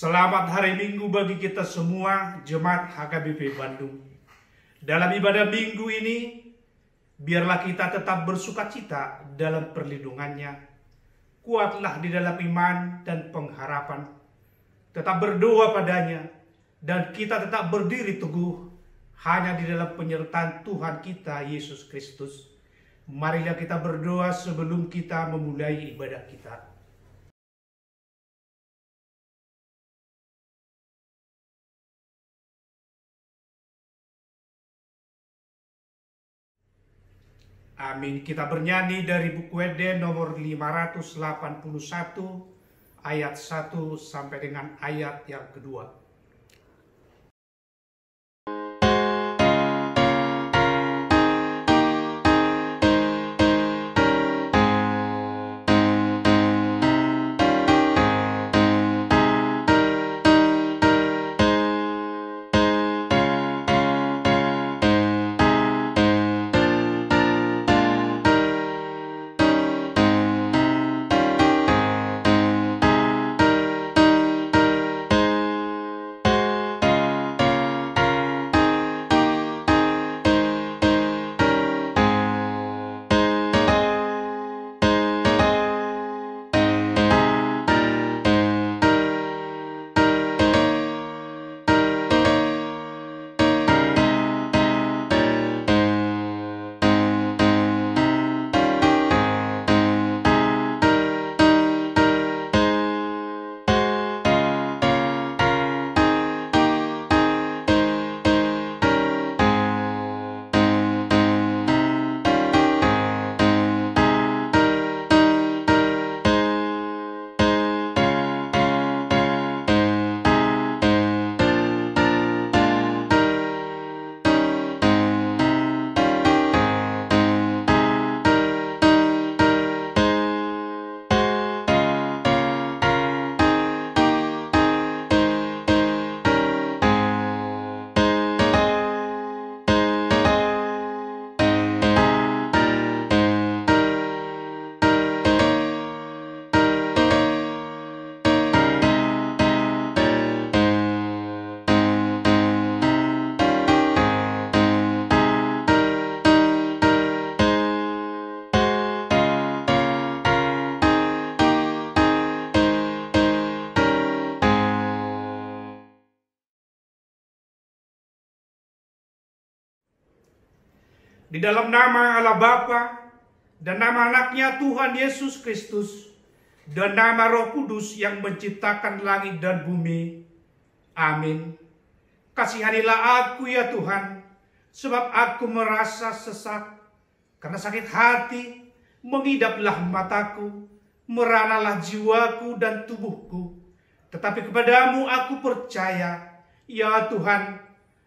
Selamat hari Minggu bagi kita semua, Jemaat HKBP Bandung. Dalam ibadah Minggu ini, biarlah kita tetap bersukacita dalam perlindungannya. Kuatlah di dalam iman dan pengharapan. Tetap berdoa padanya, dan kita tetap berdiri teguh hanya di dalam penyertaan Tuhan kita, Yesus Kristus. Marilah kita berdoa sebelum kita memulai ibadah kita. Amin. Kita bernyanyi dari buku Eden nomor 581 ayat 1 sampai dengan ayat yang kedua. Di dalam nama Allah Bapa dan nama anaknya Tuhan Yesus Kristus dan nama Roh Kudus yang menciptakan langit dan bumi. Amin. Kasihanilah aku ya Tuhan, sebab aku merasa sesak. Karena sakit hati, mengidaplah mataku, meranalah jiwaku dan tubuhku. Tetapi kepadamu aku percaya, ya Tuhan,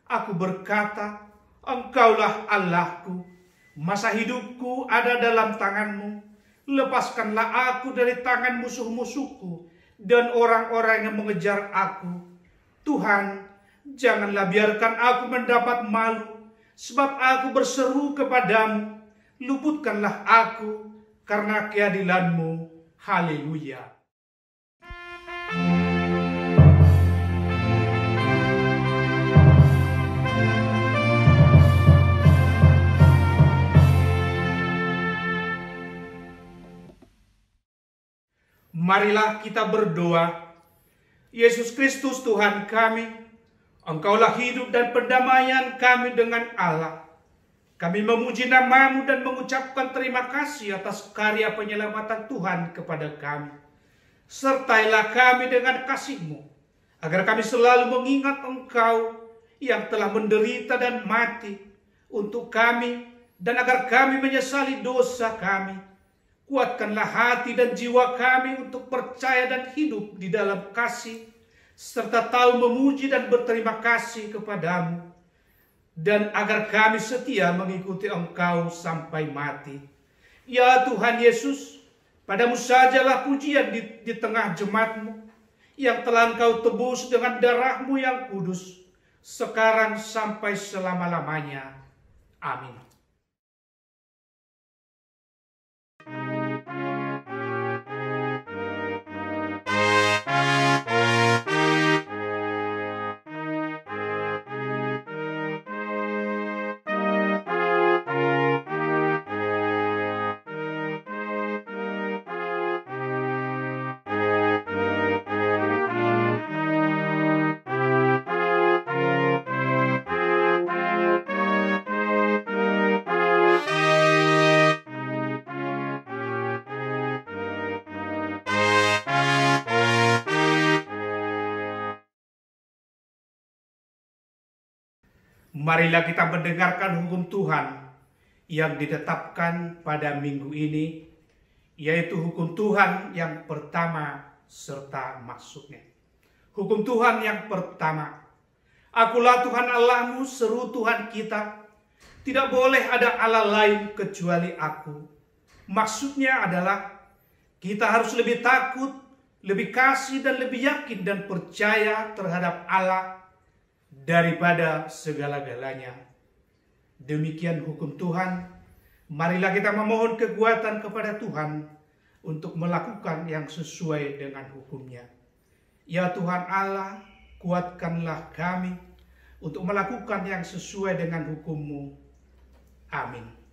aku berkata, Engkaulah Allahku, masa hidupku ada dalam tangan-Mu. Lepaskanlah aku dari tangan musuh-musuhku dan orang-orang yang mengejar aku. Tuhan, janganlah biarkan aku mendapat malu, sebab aku berseru kepadamu. Luputkanlah aku karena keadilan-Mu. Haleluya. Marilah kita berdoa. Yesus Kristus Tuhan kami, Engkaulah hidup dan pendamaian kami dengan Allah. Kami memuji nama-Mu dan mengucapkan terima kasih atas karya penyelamatan Tuhan kepada kami. Sertailah kami dengan kasih-Mu, agar kami selalu mengingat Engkau yang telah menderita dan mati untuk kami, dan agar kami menyesali dosa kami. Kuatkanlah hati dan jiwa kami untuk percaya dan hidup di dalam kasih, serta tahu memuji dan berterima kasih kepadamu, dan agar kami setia mengikuti Engkau sampai mati. Ya Tuhan Yesus, padamu sajalah pujian di tengah jemaat-Mu, yang telah Engkau tebus dengan darah-Mu yang kudus, sekarang sampai selama-lamanya. Amin. Marilah kita mendengarkan hukum Tuhan yang ditetapkan pada minggu ini, yaitu hukum Tuhan yang pertama serta maksudnya. Hukum Tuhan yang pertama, Akulah Tuhan Allahmu, seru Tuhan kita. Tidak boleh ada Allah lain kecuali Aku. Maksudnya adalah kita harus lebih takut, lebih kasih dan lebih yakin dan percaya terhadap Allah daripada segala-galanya. Demikian hukum Tuhan. Marilah kita memohon kekuatan kepada Tuhan untuk melakukan yang sesuai dengan hukumnya. Ya Tuhan Allah, kuatkanlah kami untuk melakukan yang sesuai dengan hukum-Mu. Amin.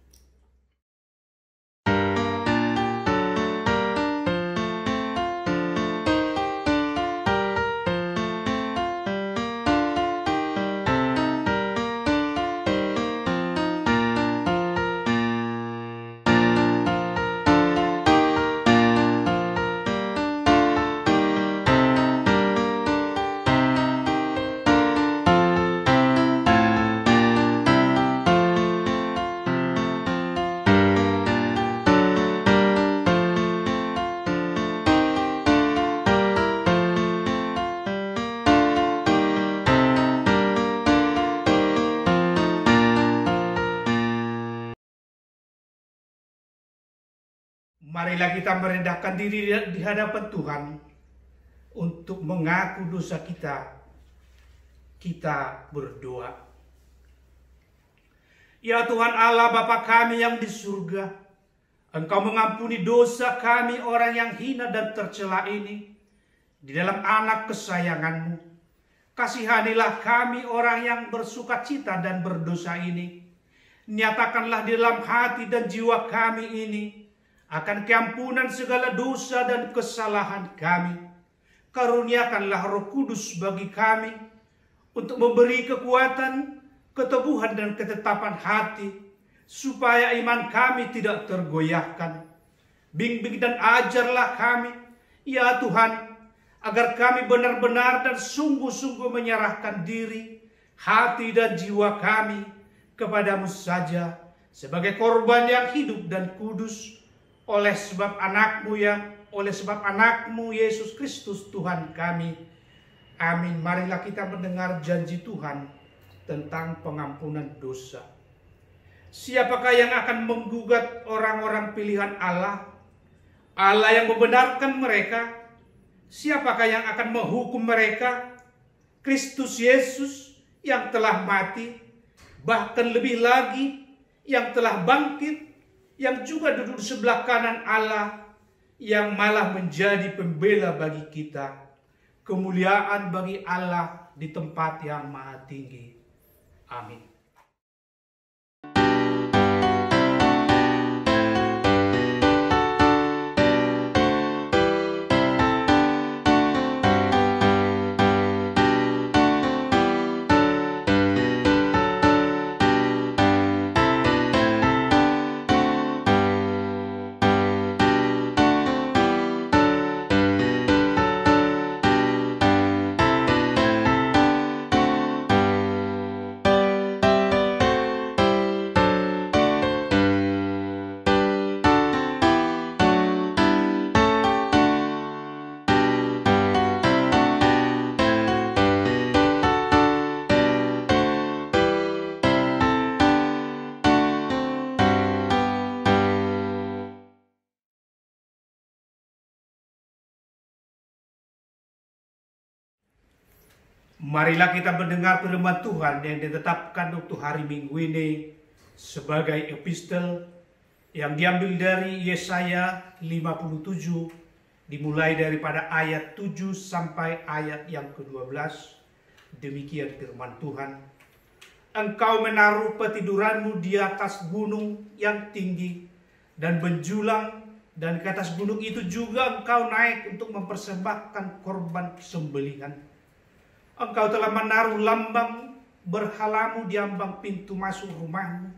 Marilah kita merendahkan diri di hadapan Tuhan untuk mengaku dosa kita. Kita berdoa. Ya Tuhan Allah Bapa kami yang di surga, Engkau mengampuni dosa kami orang yang hina dan tercela ini di dalam anak kesayangan-Mu. Kasihanilah kami orang yang bersukacita dan berdosa ini. Nyatakanlah di dalam hati dan jiwa kami ini akan keampunan segala dosa dan kesalahan kami. Karuniakanlah Roh Kudus bagi kami untuk memberi kekuatan, keteguhan dan ketetapan hati, supaya iman kami tidak tergoyahkan. Bimbing dan ajarlah kami, ya Tuhan, agar kami benar-benar dan sungguh-sungguh menyerahkan diri, hati dan jiwa kami kepadamu saja, sebagai korban yang hidup dan kudus, oleh sebab anakmu Yesus Kristus Tuhan kami. Amin. Marilah kita mendengar janji Tuhan tentang pengampunan dosa. Siapakah yang akan menggugat orang-orang pilihan Allah? Allah yang membenarkan mereka. Siapakah yang akan menghukum mereka? Kristus Yesus yang telah mati, bahkan lebih lagi yang telah bangkit, yang juga duduk di sebelah kanan Allah, yang malah menjadi pembela bagi kita. Kemuliaan bagi Allah di tempat yang maha tinggi. Amin. Marilah kita mendengar firman Tuhan yang ditetapkan untuk hari Minggu ini sebagai epistel yang diambil dari Yesaya 57, dimulai daripada ayat 7 sampai ayat yang ke-12. Demikian firman Tuhan. Engkau menaruh petiduranmu di atas gunung yang tinggi dan menjulang, dan ke atas gunung itu juga engkau naik untuk mempersembahkan korban sembelihan. Engkau telah menaruh lambang berhalamu di ambang pintu masuk rumahmu.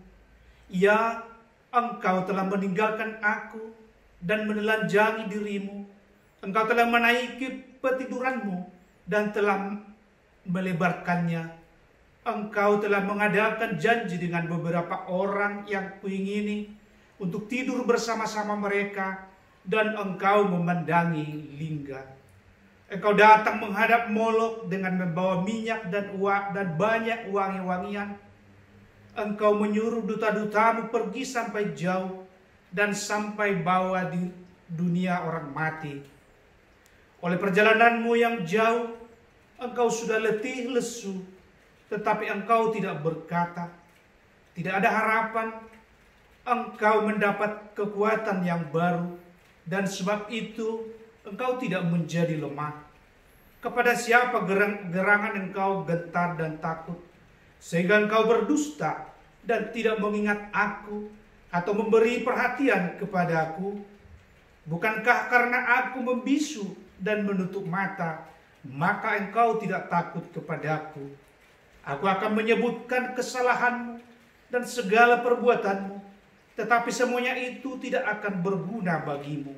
Ya, engkau telah meninggalkan aku dan menelanjangi dirimu. Engkau telah menaiki petiduranmu dan telah melebarkannya. Engkau telah mengadakan janji dengan beberapa orang yang kuingini untuk tidur bersama-sama mereka, dan engkau memandangi lingga. Engkau datang menghadap Molok dengan membawa minyak dan banyak wangi-wangian. Engkau menyuruh duta-dutamu pergi sampai jauh dan sampai bawah di dunia orang mati. Oleh perjalananmu yang jauh, engkau sudah letih lesu, tetapi engkau tidak berkata, tidak ada harapan. Engkau mendapat kekuatan yang baru, dan sebab itu engkau tidak menjadi lemah. Kepada siapa gerangan engkau gentar dan takut, sehingga engkau berdusta dan tidak mengingat aku, atau memberi perhatian kepadaku? Bukankah karena aku membisu dan menutup mata, maka engkau tidak takut kepadaku? Aku akan menyebutkan kesalahanmu dan segala perbuatanmu, tetapi semuanya itu tidak akan berguna bagimu.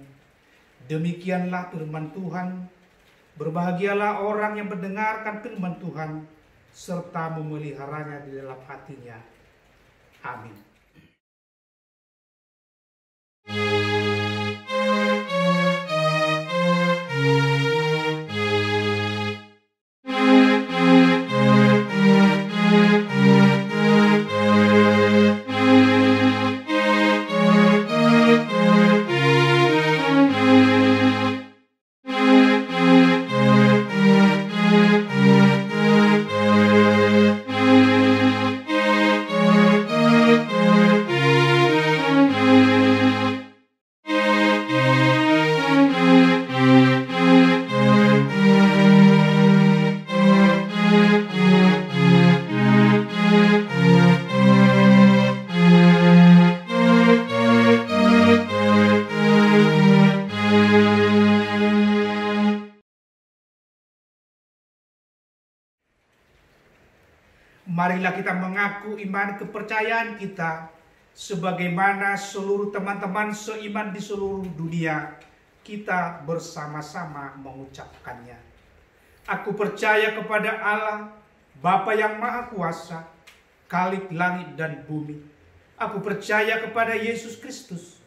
Demikianlah firman Tuhan. Berbahagialah orang yang mendengarkan firman Tuhan, serta memeliharanya di dalam hatinya. Amin. Marilah kita mengaku iman kepercayaan kita sebagaimana seluruh teman-teman seiman di seluruh dunia kita bersama-sama mengucapkannya. Aku percaya kepada Allah, Bapa yang Maha Kuasa, Khalik langit dan bumi. Aku percaya kepada Yesus Kristus,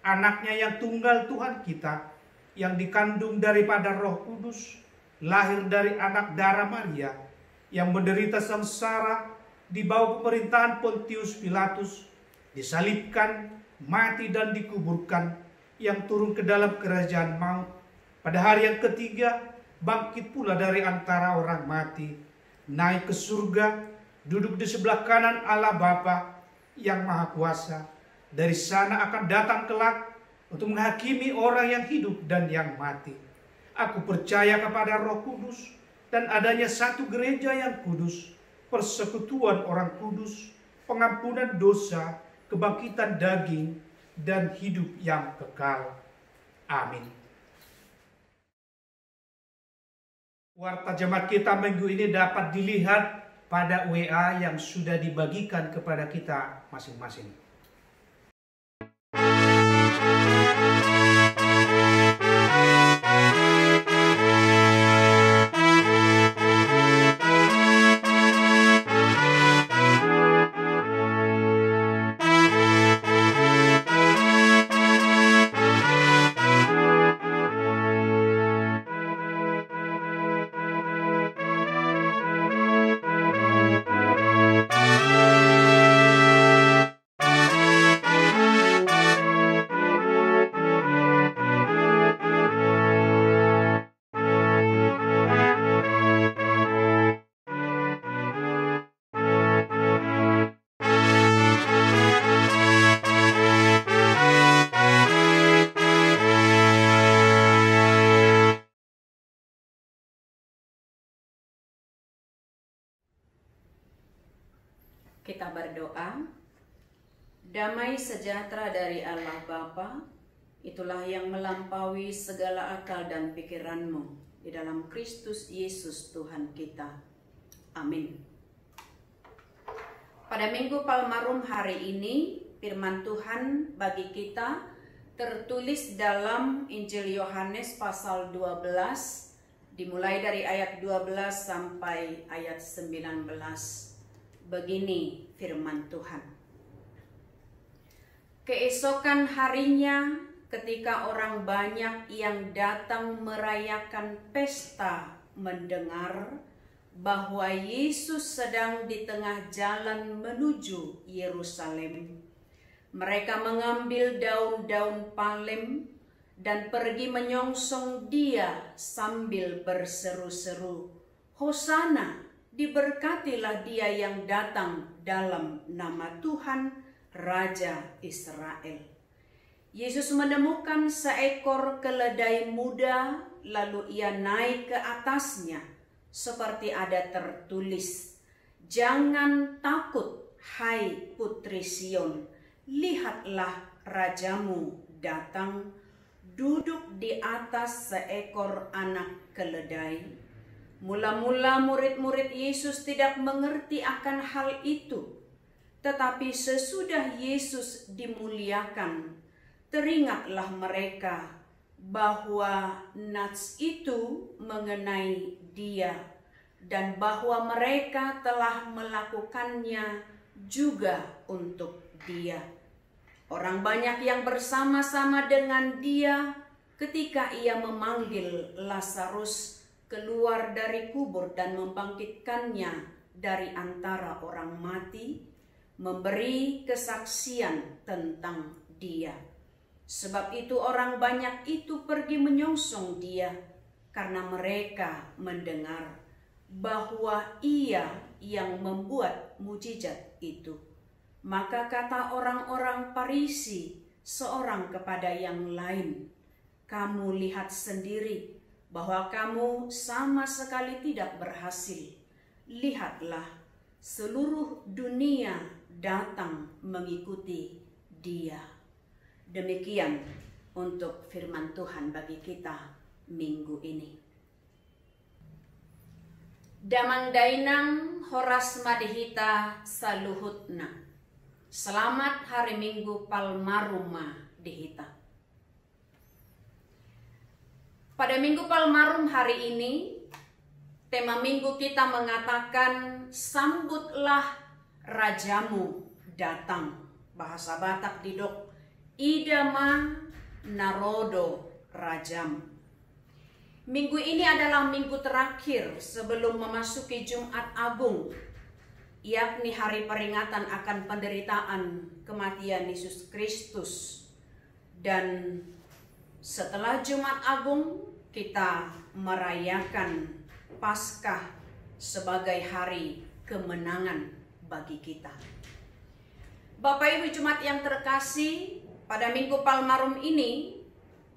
anaknya yang tunggal Tuhan kita, yang dikandung daripada Roh Kudus, lahir dari anak darah Maria, yang menderita sengsara di bawah pemerintahan Pontius Pilatus, disalibkan, mati dan dikuburkan, yang turun ke dalam kerajaan maut. Pada hari yang ketiga, bangkit pula dari antara orang mati, naik ke surga, duduk di sebelah kanan Allah Bapa yang Maha Kuasa. Dari sana akan datang kelak untuk menghakimi orang yang hidup dan yang mati. Aku percaya kepada Roh Kudus dan adanya satu gereja yang kudus, persekutuan orang kudus, pengampunan dosa, kebangkitan daging, dan hidup yang kekal. Amin. Warta jemaat kita minggu ini dapat dilihat pada WA yang sudah dibagikan kepada kita masing-masing. Kita berdoa. Damai sejahtera dari Allah Bapa, itulah yang melampaui segala akal dan pikiranmu, di dalam Kristus Yesus Tuhan kita. Amin. Pada Minggu Palmarum hari ini, firman Tuhan bagi kita tertulis dalam Injil Yohanes pasal 12, dimulai dari ayat 12 sampai ayat 19. Begini firman Tuhan. Keesokan harinya, ketika orang banyak yang datang merayakan pesta mendengar bahwa Yesus sedang di tengah jalan menuju Yerusalem, mereka mengambil daun-daun palem dan pergi menyongsong Dia sambil berseru-seru, "Hosana, diberkatilah Dia yang datang dalam nama Tuhan, Raja Israel." Yesus menemukan seekor keledai muda, lalu Ia naik ke atasnya, seperti ada tertulis, "Jangan takut, hai Putri Sion, lihatlah rajamu datang, duduk di atas seekor anak keledai." Mula-mula murid-murid Yesus tidak mengerti akan hal itu, tetapi sesudah Yesus dimuliakan, teringatlah mereka bahwa nats itu mengenai Dia dan bahwa mereka telah melakukannya juga untuk Dia. Orang banyak yang bersama-sama dengan Dia ketika Ia memanggil Lazarus keluar dari kubur dan membangkitkannya dari antara orang mati, memberi kesaksian tentang Dia. Sebab itu orang banyak itu pergi menyongsong Dia, karena mereka mendengar bahwa Ia yang membuat mujizat itu. Maka kata orang-orang Farisi seorang kepada yang lain, "Kamu lihat sendiri bahwa kamu sama sekali tidak berhasil. Lihatlah, seluruh dunia datang mengikuti Dia." Demikian untuk firman Tuhan bagi kita minggu ini. Damang dainang horas madihita saluhutna. Selamat hari Minggu Palmaruma dihita. Pada Minggu Palmarum hari ini, tema minggu kita mengatakan sambutlah rajamu datang. Bahasa Batak didok idama narodo rajam. Minggu ini adalah minggu terakhir sebelum memasuki Jumat Agung, yakni hari peringatan akan penderitaan kematian Yesus Kristus. Dan setelah Jumat Agung, kita merayakan Paskah sebagai hari kemenangan bagi kita. Bapak Ibu Jemaat yang terkasih, pada Minggu Palmarum ini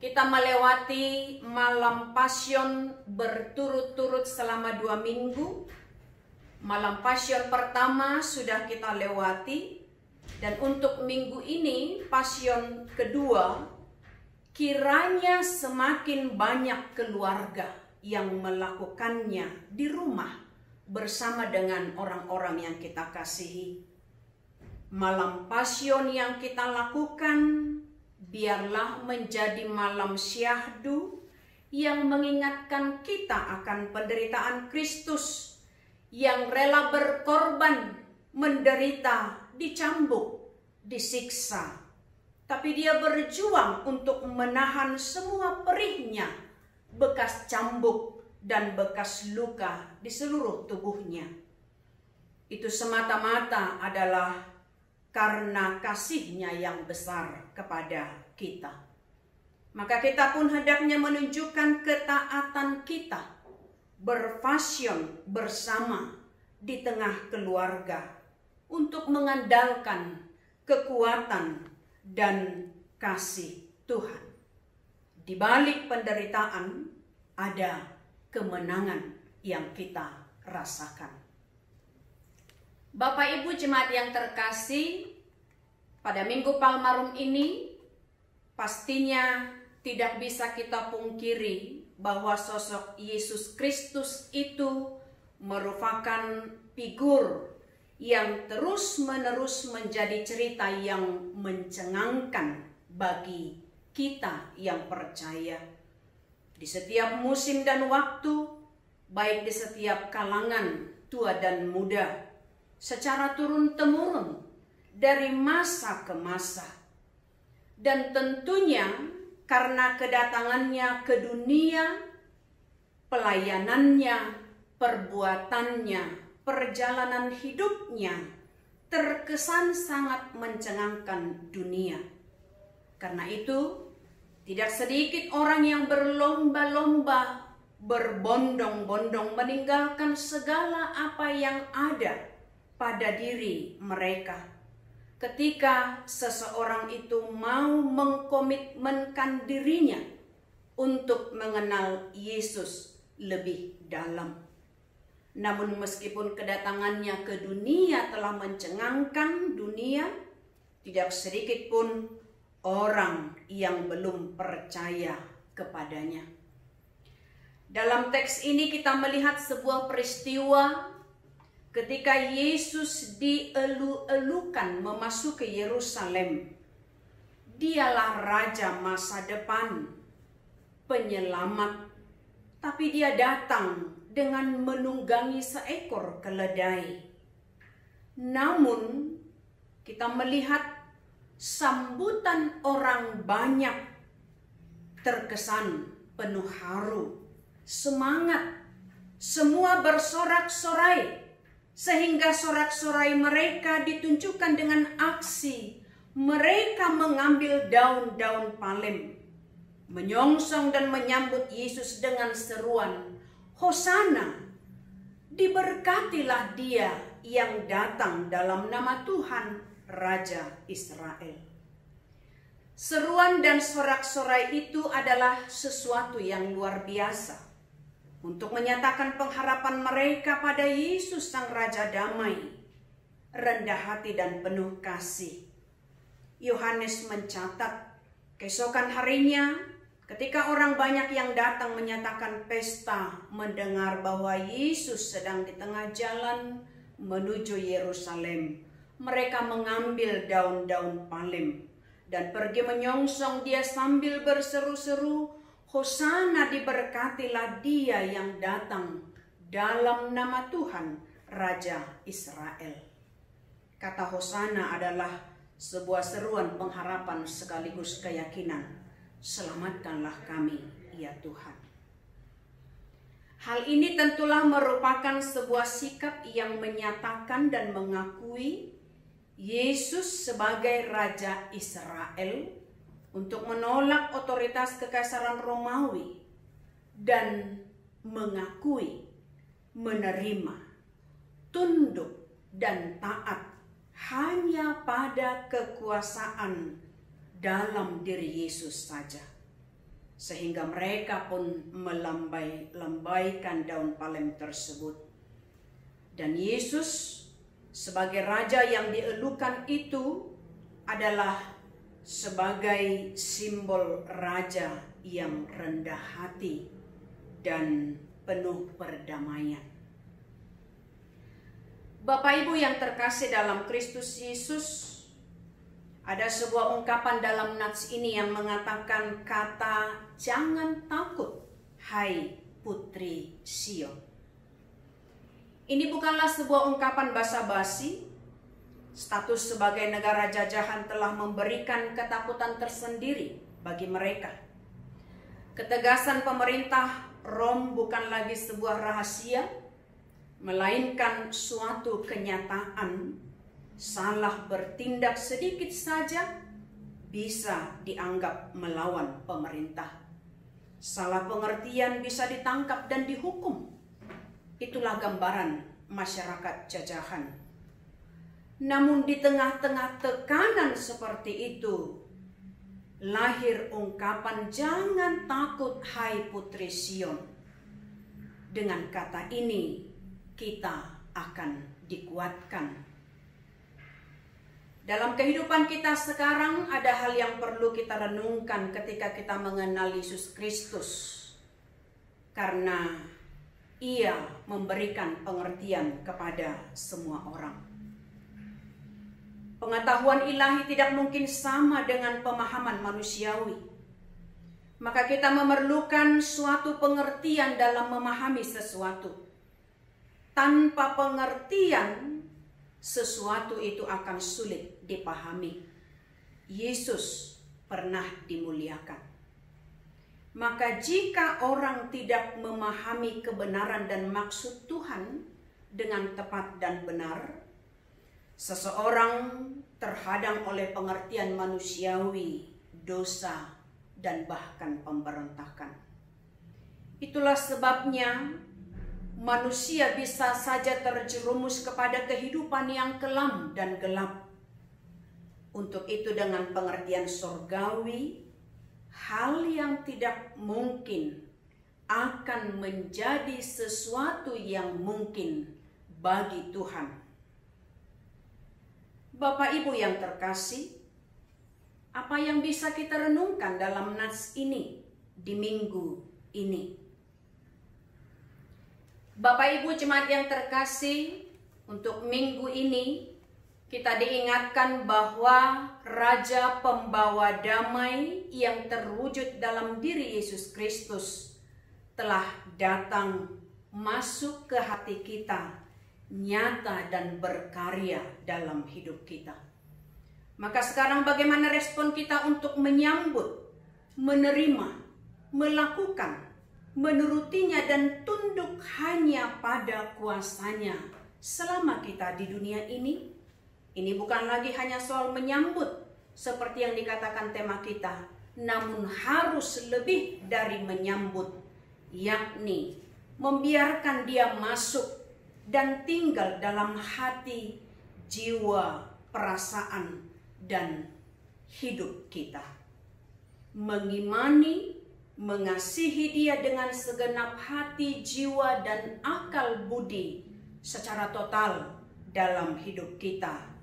kita melewati malam Pasyon berturut-turut selama 2 minggu. Malam Pasyon pertama sudah kita lewati, dan untuk minggu ini Pasyon kedua, kiranya semakin banyak keluarga yang melakukannya di rumah bersama dengan orang-orang yang kita kasihi. Malam Pasyon yang kita lakukan biarlah menjadi malam syahdu yang mengingatkan kita akan penderitaan Kristus yang rela berkorban, menderita, dicambuk, disiksa. Tapi Dia berjuang untuk menahan semua perihnya, bekas cambuk dan bekas luka di seluruh tubuhnya. Itu semata-mata adalah karena kasih-Nya yang besar kepada kita. Maka kita pun hendaknya menunjukkan ketaatan kita, berpasyon bersama di tengah keluarga untuk mengandalkan kekuatan dan kasih Tuhan. Di balik penderitaan ada kemenangan yang kita rasakan. Bapak Ibu Jemaat yang terkasih, pada Minggu Palmarum ini pastinya tidak bisa kita pungkiri bahwa sosok Yesus Kristus itu merupakan figur yang terus-menerus menjadi cerita yang mencengangkan bagi kita yang percaya. Di setiap musim dan waktu, baik di setiap kalangan tua dan muda, secara turun-temurun dari masa ke masa. Dan tentunya karena kedatangannya ke dunia, pelayanannya, perbuatannya, perjalanan hidupnya terkesan sangat mencengangkan dunia. Karena itu, tidak sedikit orang yang berlomba-lomba, berbondong-bondong meninggalkan segala apa yang ada pada diri mereka. Ketika seseorang itu mau mengkomitmenkan dirinya untuk mengenal Yesus lebih dalam. Namun meskipun kedatangannya ke dunia telah mencengangkan dunia, tidak sedikit pun orang yang belum percaya kepadanya. Dalam teks ini kita melihat sebuah peristiwa ketika Yesus dielu-elukan memasuki Yerusalem. Dialah raja masa depan, penyelamat, tapi dia datang dengan menunggangi seekor keledai. Namun kita melihat sambutan orang banyak terkesan penuh haru, semangat, semua bersorak-sorai. Sehingga sorak-sorai mereka ditunjukkan dengan aksi. Mereka mengambil daun-daun palem, menyongsong dan menyambut Yesus dengan seruan, "Hosana, diberkatilah dia yang datang dalam nama Tuhan, Raja Israel." Seruan dan sorak-sorai itu adalah sesuatu yang luar biasa untuk menyatakan pengharapan mereka pada Yesus Sang Raja Damai, rendah hati dan penuh kasih. Yohanes mencatat, keesokan harinya ketika orang banyak yang datang menyatakan pesta mendengar bahwa Yesus sedang di tengah jalan menuju Yerusalem, mereka mengambil daun-daun palem dan pergi menyongsong dia sambil berseru-seru, "Hosana, diberkatilah dia yang datang dalam nama Tuhan, Raja Israel." Kata Hosana adalah sebuah seruan pengharapan sekaligus keyakinan. Selamatkanlah kami, ya Tuhan. Hal ini tentulah merupakan sebuah sikap yang menyatakan dan mengakui Yesus sebagai Raja Israel, untuk menolak otoritas kekaisaran Romawi dan mengakui, menerima, tunduk dan taat hanya pada kekuasaan dalam diri Yesus saja. Sehingga mereka pun melambai-lambaikan daun palem tersebut. Dan Yesus sebagai raja yang dielukan itu adalah sebagai simbol raja yang rendah hati dan penuh perdamaian. Bapak Ibu yang terkasih dalam Kristus Yesus, ada sebuah ungkapan dalam nats ini yang mengatakan kata "jangan takut, hai putri Sion". Ini bukanlah sebuah ungkapan basa-basi. Status sebagai negara jajahan telah memberikan ketakutan tersendiri bagi mereka. Ketegasan pemerintah Rom bukan lagi sebuah rahasia, melainkan suatu kenyataan. Salah bertindak sedikit saja bisa dianggap melawan pemerintah. Salah pengertian bisa ditangkap dan dihukum. Itulah gambaran masyarakat jajahan. Namun di tengah-tengah tekanan seperti itu, lahir ungkapan "jangan takut, hai putri Sion". Dengan kata ini, kita akan dikuatkan. Dalam kehidupan kita sekarang ada hal yang perlu kita renungkan ketika kita mengenal Yesus Kristus. Karena Ia memberikan pengertian kepada semua orang. Pengetahuan ilahi tidak mungkin sama dengan pemahaman manusiawi. Maka kita memerlukan suatu pengertian dalam memahami sesuatu. Tanpa pengertian, sesuatu itu akan sulit dipahami. Yesus pernah dimuliakan. Maka jika orang tidak memahami kebenaran dan maksud Tuhan dengan tepat dan benar, seseorang terhadang oleh pengertian manusiawi, dosa, dan bahkan pemberontakan. Itulah sebabnya manusia bisa saja terjerumus kepada kehidupan yang kelam dan gelap. Untuk itu dengan pengertian surgawi, hal yang tidak mungkin akan menjadi sesuatu yang mungkin bagi Tuhan. Bapak Ibu yang terkasih, apa yang bisa kita renungkan dalam nas ini di minggu ini? Bapak Ibu jemaat yang terkasih, untuk minggu ini kita diingatkan bahwa Raja Pembawa Damai yang terwujud dalam diri Yesus Kristus telah datang masuk ke hati kita, nyata dan berkarya dalam hidup kita. Maka sekarang bagaimana respon kita untuk menyambut, menerima, melakukan, menurutinya dan tunduk hanya pada kuasanya selama kita di dunia ini? Ini bukan lagi hanya soal menyambut seperti yang dikatakan tema kita, namun harus lebih dari menyambut, yakni membiarkan dia masuk dan tinggal dalam hati, jiwa, perasaan, dan hidup kita. Mengimani, mengasihi dia dengan segenap hati, jiwa, dan akal budi secara total dalam hidup kita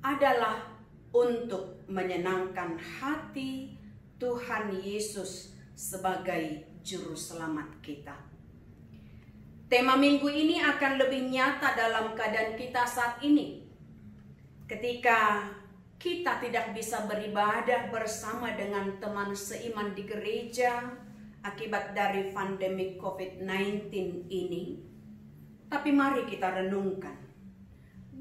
adalah untuk menyenangkan hati Tuhan Yesus sebagai Juru Selamat kita. Tema minggu ini akan lebih nyata dalam keadaan kita saat ini, ketika kita tidak bisa beribadah bersama dengan teman seiman di gereja akibat dari pandemi COVID-19 ini. Tapi mari kita renungkan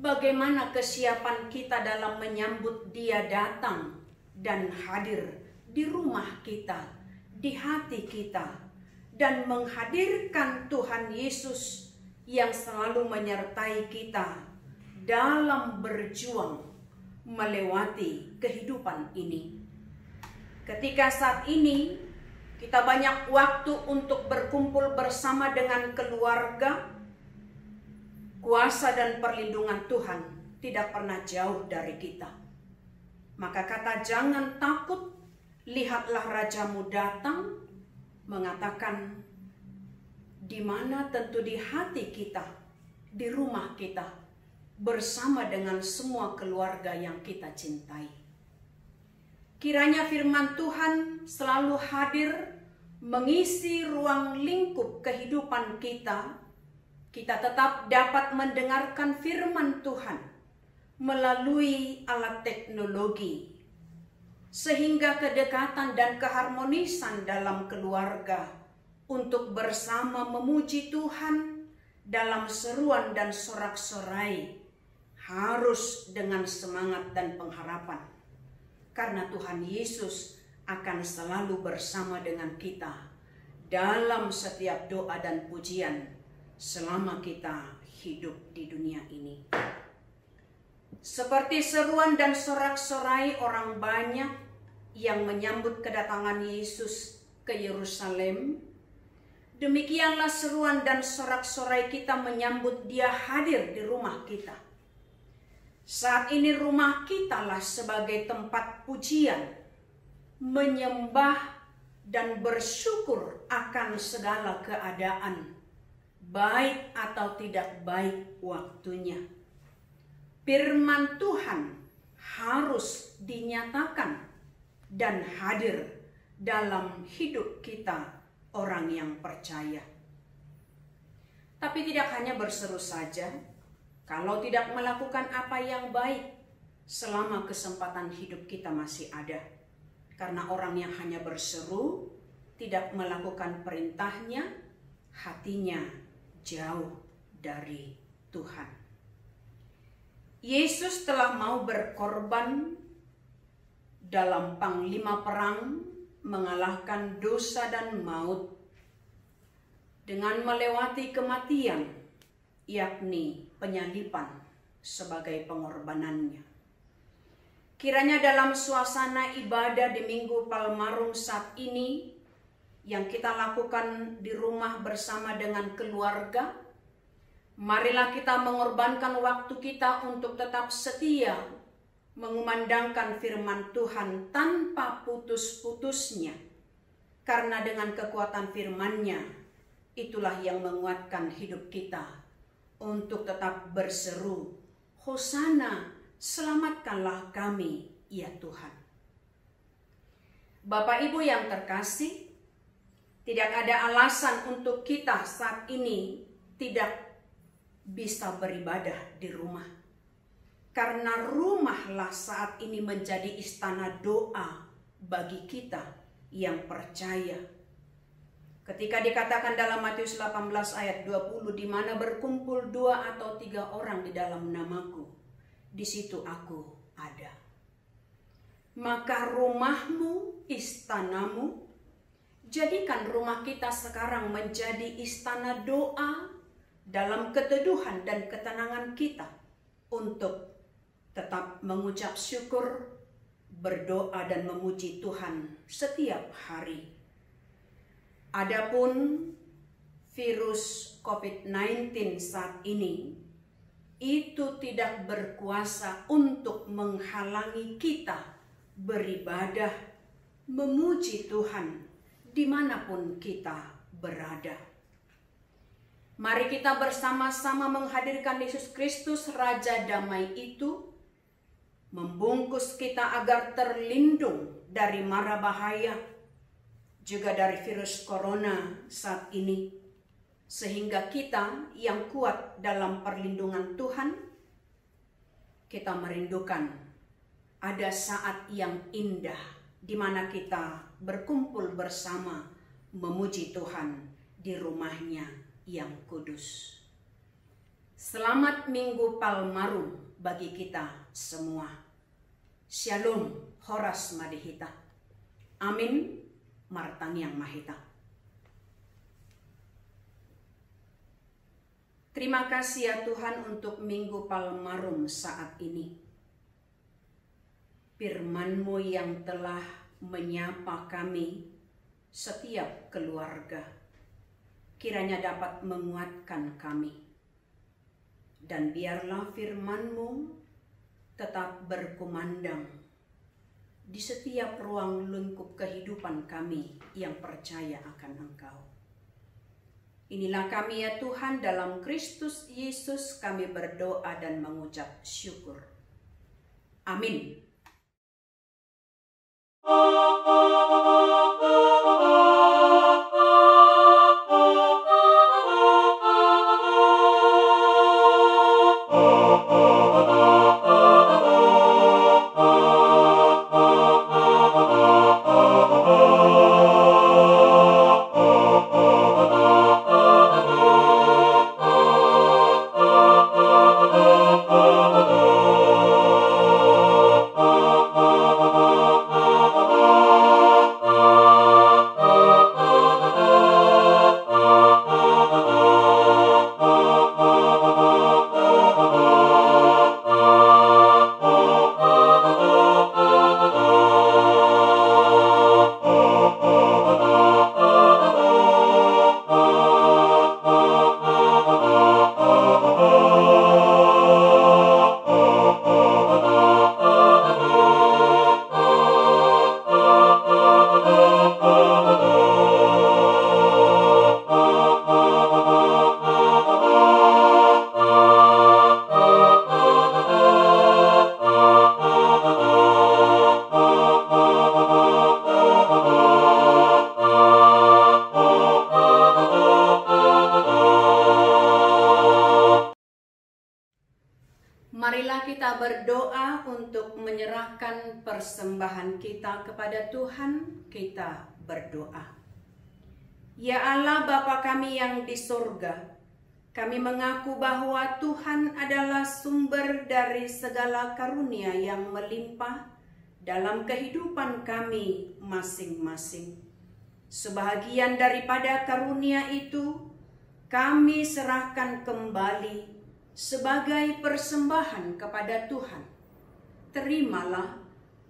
bagaimana kesiapan kita dalam menyambut dia datang dan hadir di rumah kita, di hati kita, dan menghadirkan Tuhan Yesus yang selalu menyertai kita dalam berjuang melewati kehidupan ini. Ketika saat ini kita banyak waktu untuk berkumpul bersama dengan keluarga, kuasa dan perlindungan Tuhan tidak pernah jauh dari kita. Maka kata jangan takut, lihatlah Rajamu datang, mengatakan di mana tentu di hati kita, di rumah kita, bersama dengan semua keluarga yang kita cintai. Kiranya firman Tuhan selalu hadir mengisi ruang lingkup kehidupan kita. Kita tetap dapat mendengarkan firman Tuhan melalui alat teknologi, sehingga kedekatan dan keharmonisan dalam keluarga untuk bersama memuji Tuhan dalam seruan dan sorak-sorai harus dengan semangat dan pengharapan, karena Tuhan Yesus akan selalu bersama dengan kita dalam setiap doa dan pujian selama kita hidup di dunia ini. Seperti seruan dan sorak-sorai orang banyak yang menyambut kedatangan Yesus ke Yerusalem, demikianlah seruan dan sorak-sorai kita menyambut dia hadir di rumah kita. Saat ini rumah kita lah sebagai tempat pujian, menyembah dan bersyukur akan segala keadaan, baik atau tidak baik waktunya. Firman Tuhan harus dinyatakan dan hadir dalam hidup kita orang yang percaya. Tapi tidak hanya berseru saja, kalau tidak melakukan apa yang baik selama kesempatan hidup kita masih ada. Karena orang yang hanya berseru, tidak melakukan perintahnya, hatinya jauh dari Tuhan. Yesus telah mau berkorban dalam panglima perang mengalahkan dosa dan maut dengan melewati kematian, yakni penyaliban sebagai pengorbanannya. Kiranya dalam suasana ibadah di Minggu Palmarum saat ini yang kita lakukan di rumah bersama dengan keluarga, marilah kita mengorbankan waktu kita untuk tetap setia mengumandangkan firman Tuhan tanpa putus-putusnya. Karena dengan kekuatan firman-Nya, itulah yang menguatkan hidup kita untuk tetap berseru, Hosana, selamatkanlah kami, ya Tuhan. Bapak Ibu yang terkasih, tidak ada alasan untuk kita saat ini tidak bisa beribadah di rumah. Karena rumahlah saat ini menjadi istana doa bagi kita yang percaya. Ketika dikatakan dalam Matius 18 ayat 20, di mana berkumpul 2 atau 3 orang di dalam namaku, di situ aku ada. Maka rumahmu, istanamu, jadikan rumah kita sekarang menjadi istana doa dalam keteduhan dan ketenangan kita untuk tetap mengucap syukur, berdoa dan memuji Tuhan setiap hari. Adapun virus COVID-19 saat ini itu tidak berkuasa untuk menghalangi kita beribadah, memuji Tuhan dimanapun kita berada. Mari kita bersama-sama menghadirkan Yesus Kristus Raja Damai itu, membungkus kita agar terlindung dari mara bahaya, juga dari virus corona saat ini, sehingga kita yang kuat dalam perlindungan Tuhan, kita merindukan ada saat yang indah di mana kita berkumpul bersama memuji Tuhan di rumah-Nya yang kudus. Selamat Minggu Palmarum bagi kita semua. Shalom, Horas Madihita. Amin, Martang Yang Mahita. Terima kasih ya Tuhan untuk Minggu Palmarum saat ini. Firman-Mu yang telah menyapa kami setiap keluarga, kiranya dapat menguatkan kami. Dan biarlah firman-Mu tetap berkumandang di setiap ruang lingkup kehidupan kami yang percaya akan Engkau. Inilah kami ya Tuhan, dalam Kristus Yesus kami berdoa dan mengucap syukur. Amin. Marilah kita berdoa untuk menyerahkan persembahan kita kepada Tuhan. Kita berdoa. Ya Allah Bapa kami yang di surga, Kami mengaku bahwa Tuhan adalah sumber dari segala karunia yang melimpah dalam kehidupan kami masing-masing. Sebahagian daripada karunia itu kami serahkan kembali sebagai persembahan kepada Tuhan. Terimalah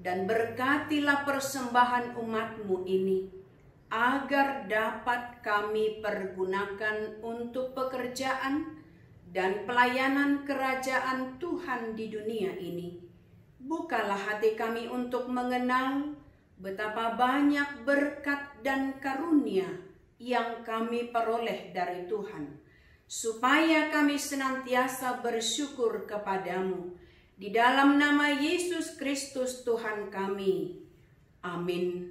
dan berkatilah persembahan umat-Mu ini, agar dapat kami pergunakan untuk pekerjaan dan pelayanan kerajaan Tuhan di dunia ini. Bukalah hati kami untuk mengenal betapa banyak berkat dan karunia yang kami peroleh dari Tuhan, supaya kami senantiasa bersyukur kepadamu. Di dalam nama Yesus Kristus Tuhan kami. Amin.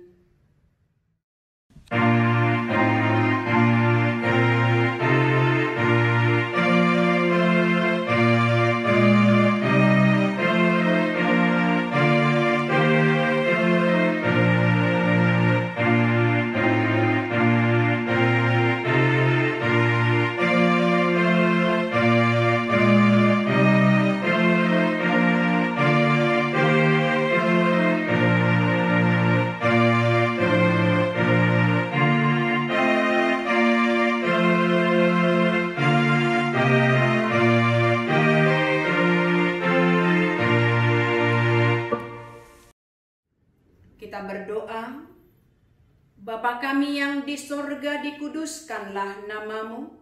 Kita berdoa. Bapa kami yang di sorga, dikuduskanlah namamu,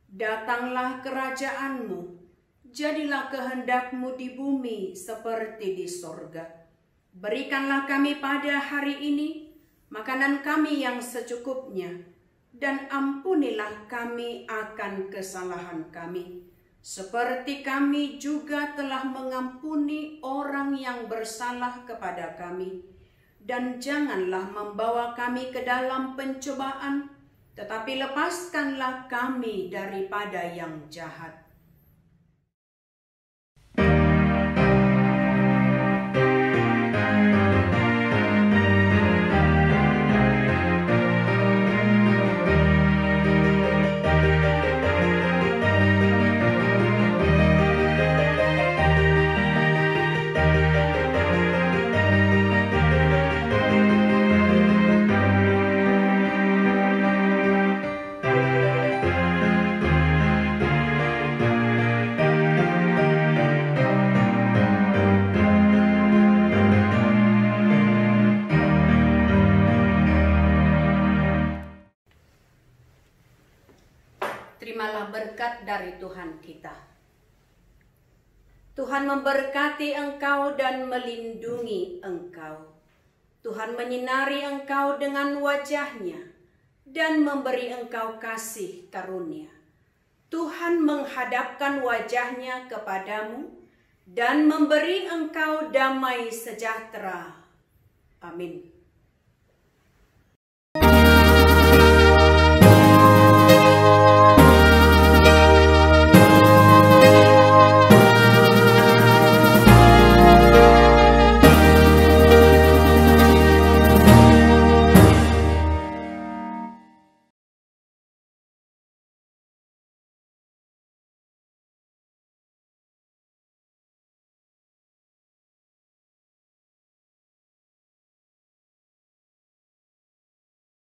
datanglah kerajaan-Mu, jadilah kehendak-Mu di bumi seperti di sorga. Berikanlah kami pada hari ini makanan kami yang secukupnya, dan ampunilah kami akan kesalahan kami, seperti kami juga telah mengampuni orang yang bersalah kepada kami. Dan janganlah membawa kami ke dalam pencobaan, tetapi lepaskanlah kami daripada yang jahat. Terimalah berkat dari Tuhan kita. Tuhan memberkati engkau dan melindungi engkau. Tuhan menyinari engkau dengan wajah-Nya dan memberi engkau kasih karunia. Tuhan menghadapkan wajah-Nya kepadamu dan memberi engkau damai sejahtera. Amin.